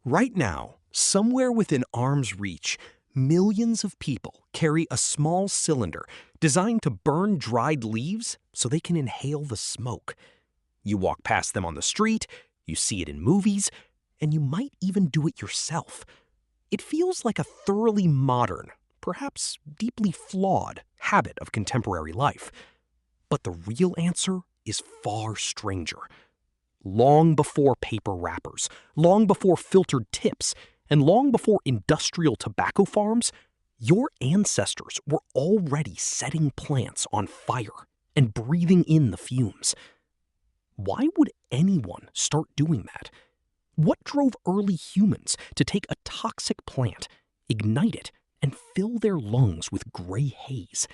Right now, somewhere within arm's reach, millions of people carry a small cylinder designed to burn dried leaves so they can inhale the smoke. You walk past them on the street, you see it in movies, and you might even do it yourself. It feels like a thoroughly modern, perhaps deeply flawed, habit of contemporary life. But the real answer is far stranger. Long before paper wrappers, long before filtered tips, and long before industrial tobacco farms, your ancestors were already setting plants on fire and breathing in the fumes. Why would anyone start doing that? What drove early humans to take a toxic plant, ignite it, and fill their lungs with gray haze?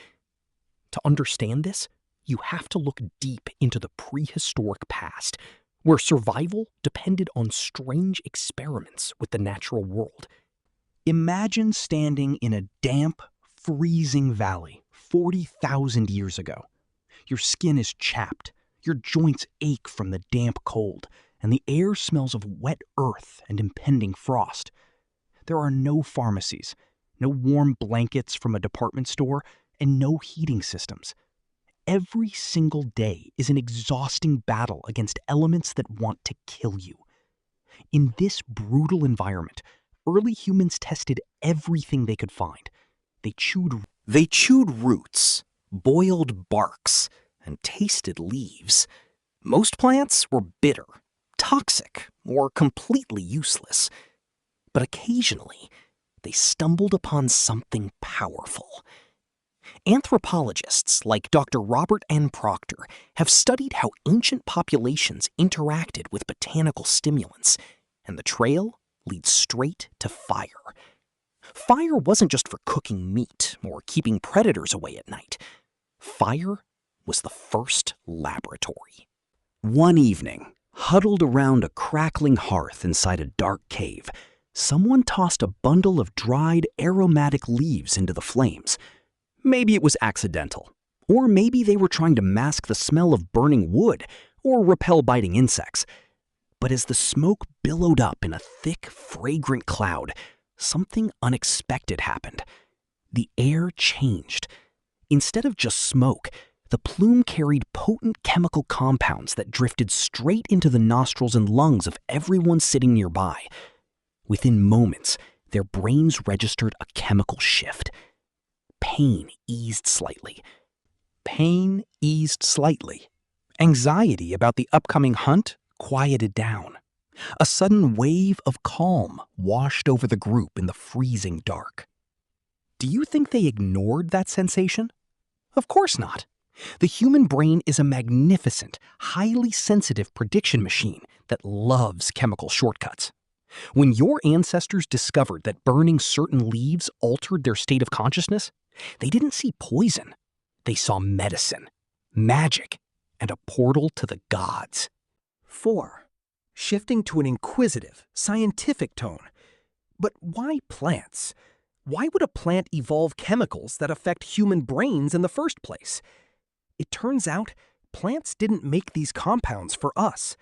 To understand this, you have to look deep into the prehistoric past, where survival depended on strange experiments with the natural world. Imagine standing in a damp, freezing valley 40,000 years ago. Your skin is chapped, your joints ache from the damp cold, and the air smells of wet earth and impending frost. There are no pharmacies, no warm blankets from a department store, and no heating systems. Every single day is an exhausting battle against elements that want to kill you. In this brutal environment, early humans tested everything they could find. They chewed roots, boiled barks, and tasted leaves. Most plants were bitter, toxic, or completely useless. But occasionally, they stumbled upon something powerful. Anthropologists like Dr. Robert N. Proctor have studied how ancient populations interacted with botanical stimulants, and the trail leads straight to fire. Fire wasn't just for cooking meat or keeping predators away at night. Fire was the first laboratory. One evening, huddled around a crackling hearth inside a dark cave, someone tossed a bundle of dried aromatic leaves into the flames. Maybe it was accidental, or maybe they were trying to mask the smell of burning wood or repel biting insects. But as the smoke billowed up in a thick, fragrant cloud, something unexpected happened. The air changed. Instead of just smoke, the plume carried potent chemical compounds that drifted straight into the nostrils and lungs of everyone sitting nearby. Within moments, their brains registered a chemical shift. Pain eased slightly. Anxiety about the upcoming hunt quieted down. A sudden wave of calm washed over the group in the freezing dark. Do you think they ignored that sensation? Of course not. The human brain is a magnificent, highly sensitive prediction machine that loves chemical shortcuts. When your ancestors discovered that burning certain leaves altered their state of consciousness, they didn't see poison. They saw medicine, magic, and a portal to the gods. 4. Shifting to an inquisitive, scientific tone. But why plants? Why would a plant evolve chemicals that affect human brains in the first place? It turns out plants didn't make these compounds for us.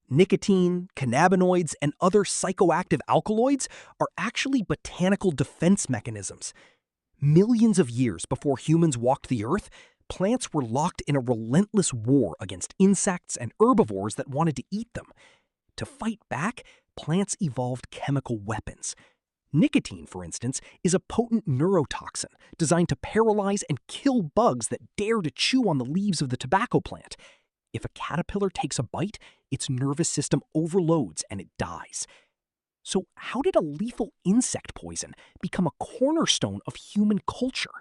Nicotine, cannabinoids, and other psychoactive alkaloids are actually botanical defense mechanisms. Millions of years before humans walked the earth, plants were locked in a relentless war against insects and herbivores that wanted to eat them. To fight back, plants evolved chemical weapons. Nicotine, for instance, is a potent neurotoxin designed to paralyze and kill bugs that dare to chew on the leaves of the tobacco plant. If a caterpillar takes a bite, its nervous system overloads and it dies. So how did a lethal insect poison become a cornerstone of human culture?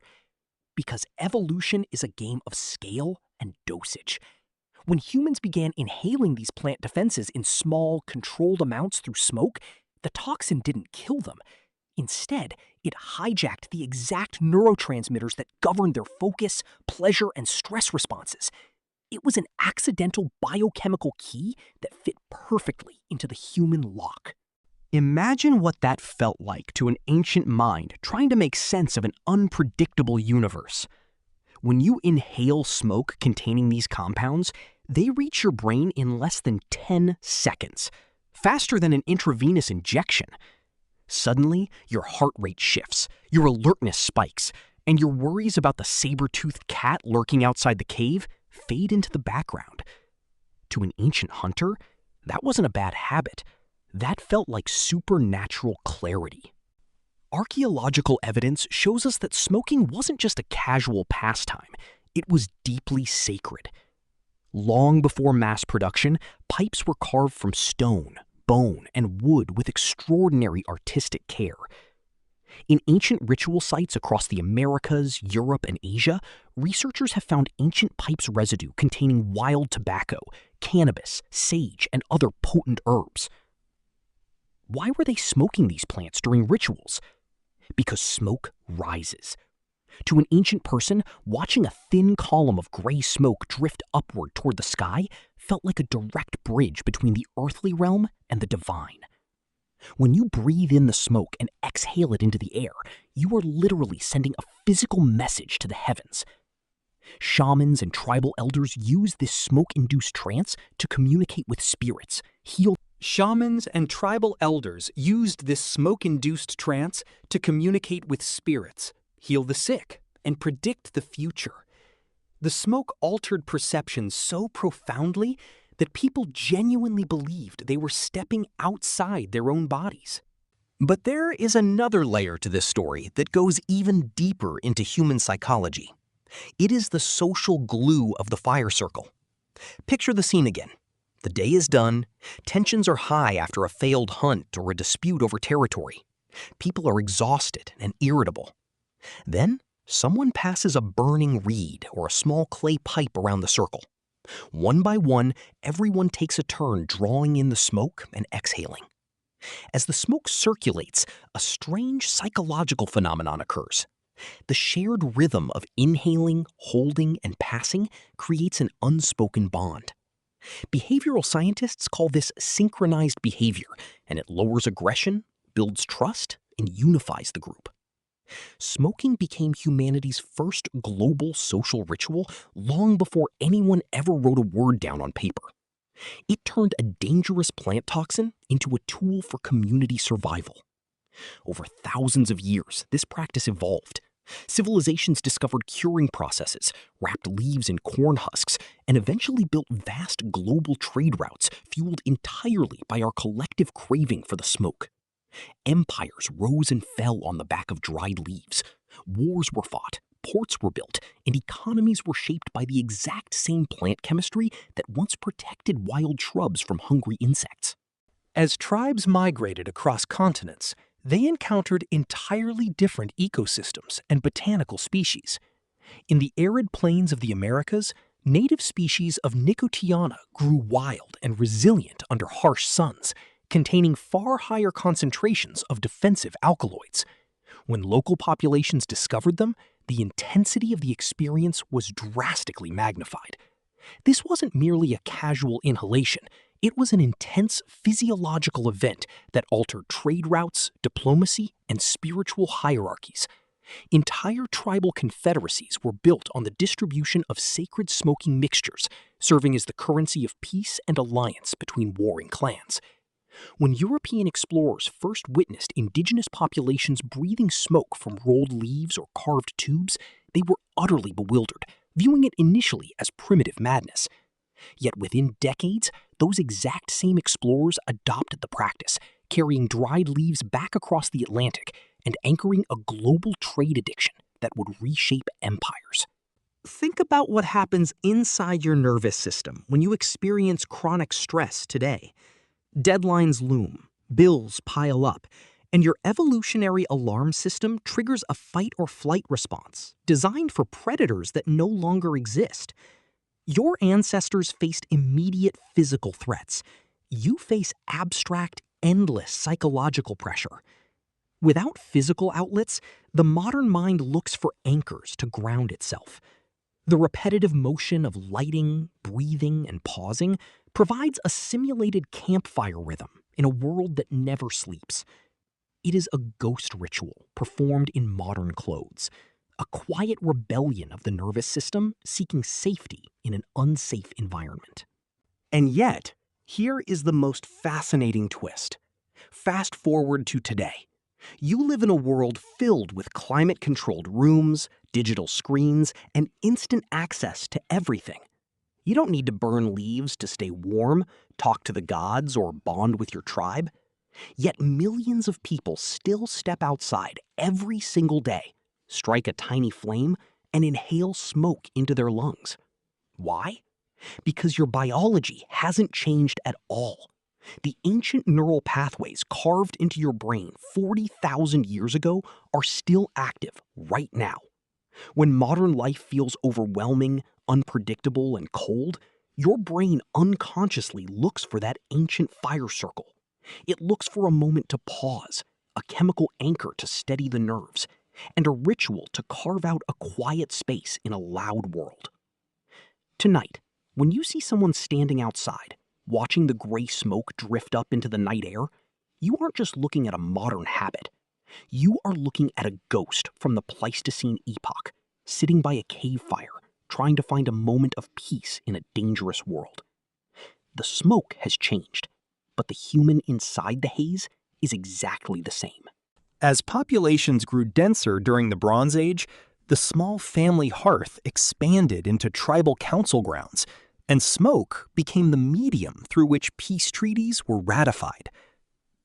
Because evolution is a game of scale and dosage. When humans began inhaling these plant defenses in small, controlled amounts through smoke, the toxin didn't kill them. Instead, it hijacked the exact neurotransmitters that govern their focus, pleasure, and stress responses. It was an accidental biochemical key that fit perfectly into the human lock. Imagine what that felt like to an ancient mind trying to make sense of an unpredictable universe. When you inhale smoke containing these compounds, they reach your brain in less than 10 seconds. faster than an intravenous injection. Suddenly, your heart rate shifts, your alertness spikes, and your worries about the saber-toothed cat lurking outside the cave fade into the background. To an ancient hunter, that wasn't a bad habit. That felt like supernatural clarity. Archaeological evidence shows us that smoking wasn't just a casual pastime, it was deeply sacred. Long before mass production, pipes were carved from stone, bone, and wood with extraordinary artistic care. In ancient ritual sites across the Americas, Europe, and Asia, researchers have found ancient pipes residue containing wild tobacco, cannabis, sage, and other potent herbs. Why were they smoking these plants during rituals? Because smoke rises. To an ancient person, watching a thin column of gray smoke drift upward toward the sky felt like a direct bridge between the earthly realm and the divine. When you breathe in the smoke and exhale it into the air, you are literally sending a physical message to the heavens. Shamans and tribal elders use this smoke-induced trance to communicate with spirits, heal. Shamans and tribal elders used this smoke-induced trance to communicate with spirits, heal the sick, and predict the future. The smoke altered perceptions so profoundly that people genuinely believed they were stepping outside their own bodies. But there is another layer to this story that goes even deeper into human psychology. It is the social glue of the fire circle. Picture the scene again. The day is done, tensions are high after a failed hunt or a dispute over territory. People are exhausted and irritable. Then, someone passes a burning reed or a small clay pipe around the circle. One by one, everyone takes a turn drawing in the smoke and exhaling. As the smoke circulates, a strange psychological phenomenon occurs. The shared rhythm of inhaling, holding, and passing creates an unspoken bond. Behavioral scientists call this synchronized behavior, and it lowers aggression, builds trust, and unifies the group. Smoking became humanity's first global social ritual long before anyone ever wrote a word down on paper. It turned a dangerous plant toxin into a tool for community survival. Over thousands of years, this practice evolved. Civilizations discovered curing processes, wrapped leaves in corn husks, and eventually built vast global trade routes fueled entirely by our collective craving for the smoke. Empires rose and fell on the back of dried leaves. Wars were fought, ports were built, and economies were shaped by the exact same plant chemistry that once protected wild shrubs from hungry insects. As tribes migrated across continents, they encountered entirely different ecosystems and botanical species. In the arid plains of the Americas, native species of Nicotiana grew wild and resilient under harsh suns, containing far higher concentrations of defensive alkaloids. When local populations discovered them, the intensity of the experience was drastically magnified. This wasn't merely a casual inhalation. It was an intense physiological event that altered trade routes, diplomacy, and spiritual hierarchies. Entire tribal confederacies were built on the distribution of sacred smoking mixtures, serving as the currency of peace and alliance between warring clans. When European explorers first witnessed indigenous populations breathing smoke from rolled leaves or carved tubes, they were utterly bewildered, viewing it initially as primitive madness. Yet within decades, those exact same explorers adopted the practice, carrying dried leaves back across the Atlantic and anchoring a global trade addiction that would reshape empires. Think about what happens inside your nervous system when you experience chronic stress today. Deadlines loom, bills pile up, and your evolutionary alarm system triggers a fight-or-flight response designed for predators that no longer exist. Your ancestors faced immediate physical threats. You face abstract, endless psychological pressure. Without physical outlets, the modern mind looks for anchors to ground itself. The repetitive motion of lighting, breathing, and pausing provides a simulated campfire rhythm in a world that never sleeps. It is a ghost ritual performed in modern clothes, a quiet rebellion of the nervous system seeking safety in an unsafe environment. And yet, Here is the most fascinating twist. Fast forward to today. You live in a world filled with climate-controlled rooms, digital screens, and instant access to everything. You don't need to burn leaves to stay warm, talk to the gods, or bond with your tribe. Yet millions of people still step outside every single day, strike a tiny flame, and inhale smoke into their lungs. Why? Because your biology hasn't changed at all. The ancient neural pathways carved into your brain 40,000 years ago are still active right now. When modern life feels overwhelming, unpredictable, and cold, your brain unconsciously looks for that ancient fire circle. It looks for a moment to pause, a chemical anchor to steady the nerves, and a ritual to carve out a quiet space in a loud world. Tonight, when you see someone standing outside, watching the gray smoke drift up into the night air, you aren't just looking at a modern habit. You are looking at a ghost from the Pleistocene epoch, sitting by a cave fire, trying to find a moment of peace in a dangerous world. The smoke has changed, but the human inside the haze is exactly the same. As populations grew denser during the Bronze Age, the small family hearth expanded into tribal council grounds, and smoke became the medium through which peace treaties were ratified.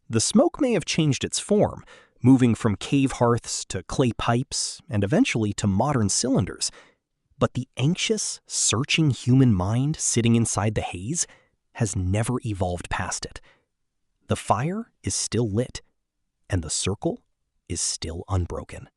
The smoke may have changed its form, moving from cave hearths to clay pipes and eventually to modern cylinders, but the anxious, searching human mind sitting inside the haze has never evolved past it. The fire is still lit, and the circle is still unbroken.